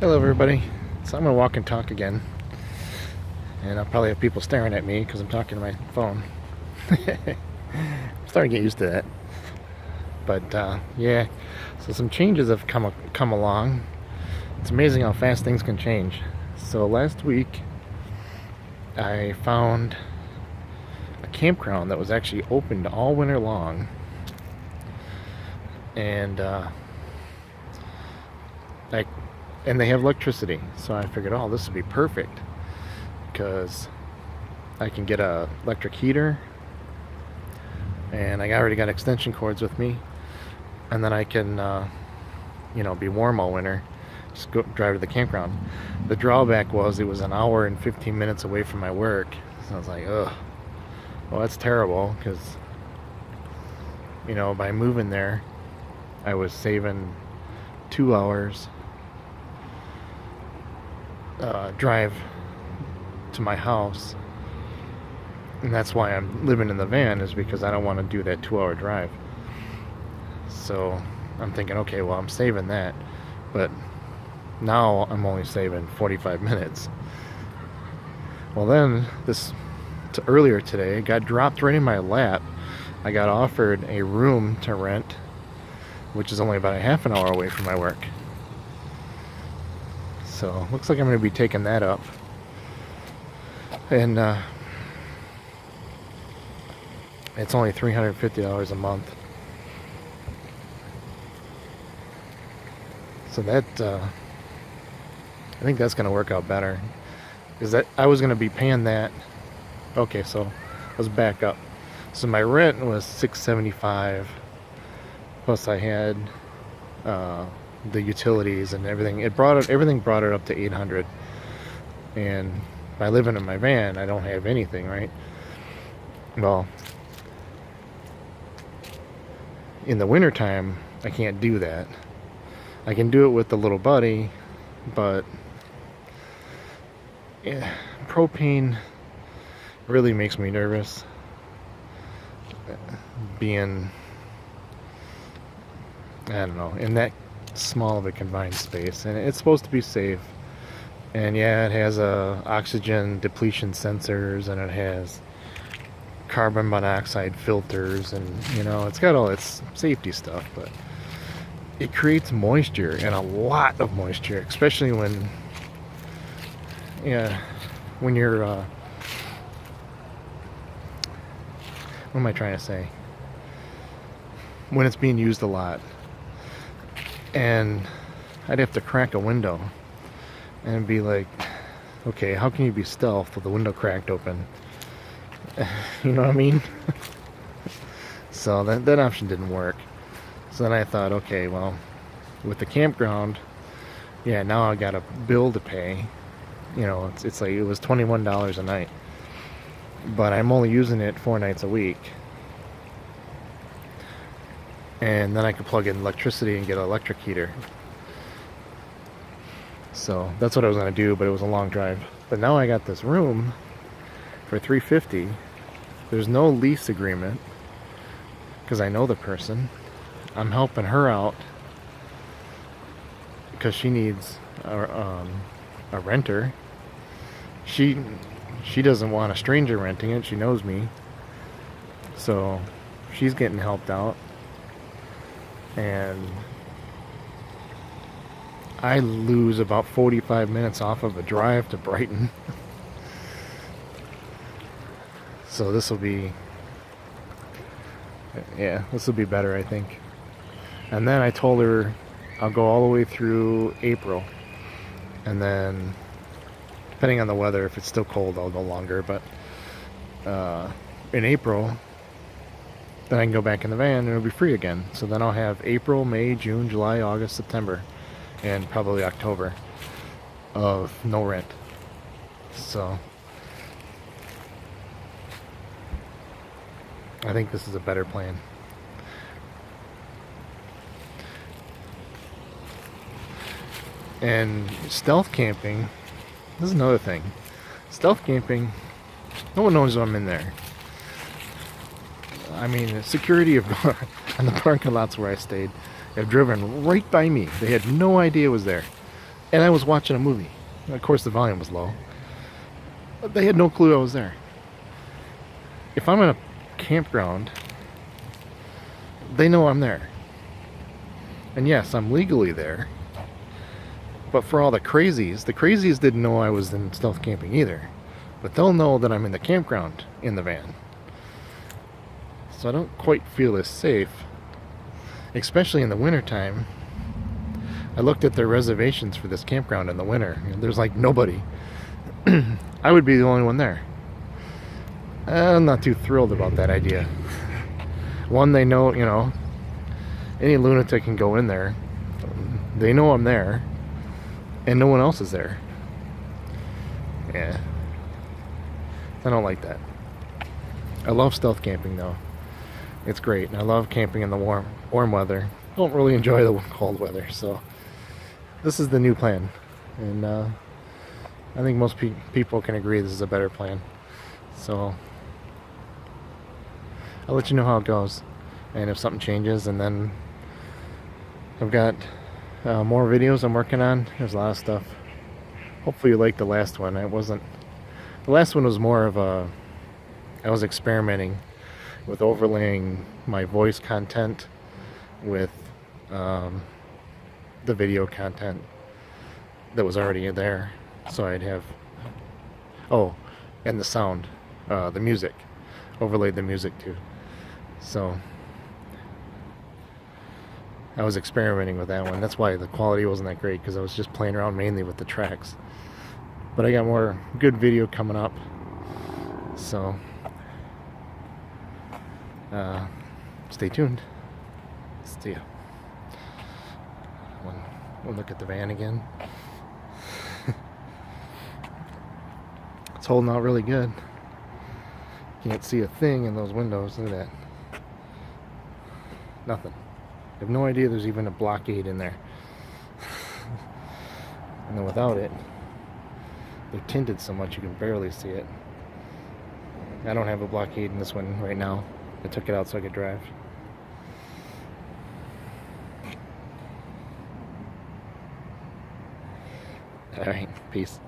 Hello everybody. So I'm gonna walk and talk again, and I'll probably have people staring at me because I'm talking to my phone. I'm starting to get used to that. But yeah, so some changes have come along. It's amazing how fast things can change. So last week I found a campground that was actually opened all winter long, and I and they have electricity. So I figured, oh, this would be perfect because I can get a electric heater, and I already got extension cords with me, and then I can, be warm all winter. Just go drive to the campground. The drawback was it was an hour and 15 minutes away from my work. So I was like, ugh, well, that's terrible because, by moving there, I was saving 2 hours drive to my house, and that's why I'm living in the van, is because I don't want to do that 2 hour drive. So I'm thinking, okay, well, I'm saving that, but now I'm only saving 45 minutes. Well, then earlier today, it got dropped right in my lap. I got offered a room to rent, which is only about a half an hour away from my work. So looks like I'm going to be taking that up. And it's only $350 a month. So that I think that's going to work out better, because that I was going to be paying that. Okay, so let's back up. So my rent was $675, plus I had the utilities and everything. Everything brought it up to $800. And by living in my van, I don't have anything, right? Well, in the wintertime, I can't do that. I can do it with the little buddy, but yeah, propane really makes me nervous. Being, I don't know, in that small of a confined space, and it's supposed to be safe. And yeah, it has oxygen depletion sensors, and it has carbon monoxide filters, and it's got all its safety stuff, but it creates moisture, and a lot of moisture, especially when you're what am I trying to say? When it's being used a lot. And I'd have to crack a window and be like, okay, how can you be stealth with the window cracked open? You know what I mean? So that option didn't work. So then I thought, okay, well, with the campground, yeah, now I got a bill to pay. It's like it was $21 a night, but I'm only using it 4 nights a week. And then I could plug in electricity and get an electric heater. So that's what I was going to do, but it was a long drive. But now I got this room for $350. There's no lease agreement because I know the person. I'm helping her out because she needs a renter. She doesn't want a stranger renting it. She knows me, so she's getting helped out. And I lose about 45 minutes off of a drive to Brighton. So this will be better, I think. And then I told her I'll go all the way through April, and then depending on the weather, if it's still cold, I'll go longer. But in April, then I can go back in the van and it'll be free again. So then I'll have April, May, June, July, August, September, and probably October of no rent. So I think this is a better plan. And stealth camping, this is another thing. Stealth camping, no one knows I'm in there. I mean, the security of on the parking lots where I stayed have driven right by me. They had no idea it was there. And I was watching a movie. Of course, the volume was low. But they had no clue I was there. If I'm in a campground, they know I'm there. And yes, I'm legally there. But for all the crazies didn't know I was in stealth camping either. But they'll know that I'm in the campground in the van. So I don't quite feel as safe, especially in the wintertime. I looked at their reservations for this campground in the winter. There's like nobody. I would be the only one there. I'm not too thrilled about that idea. One, they know, any lunatic can go in there. They know I'm there. And no one else is there. Yeah. I don't like that. I love stealth camping though. It's great. And I love camping in the warm weather. Don't really enjoy the cold weather, so this is the new plan. And I think most people can agree this is a better plan. So I'll let you know how it goes. And if something changes, and then I've got more videos I'm working on. There's a lot of stuff. Hopefully you liked the last one. The last one was more of I was experimenting with overlaying my voice content with the video content that was already there. So I'd have, and the sound, the music, overlaid the music too. So I was experimenting with that one. That's why the quality wasn't that great, because I was just playing around mainly with the tracks. But I got more good video coming up. So stay tuned. See ya. We'll look at the van again. It's holding out really good. Can't see a thing in those windows. Look at that. Nothing. I have no idea there's even a blockade in there. And then without it, they're tinted so much you can barely see it. I don't have a blockade in this one right now. I took it out so I could drive. Alright, peace.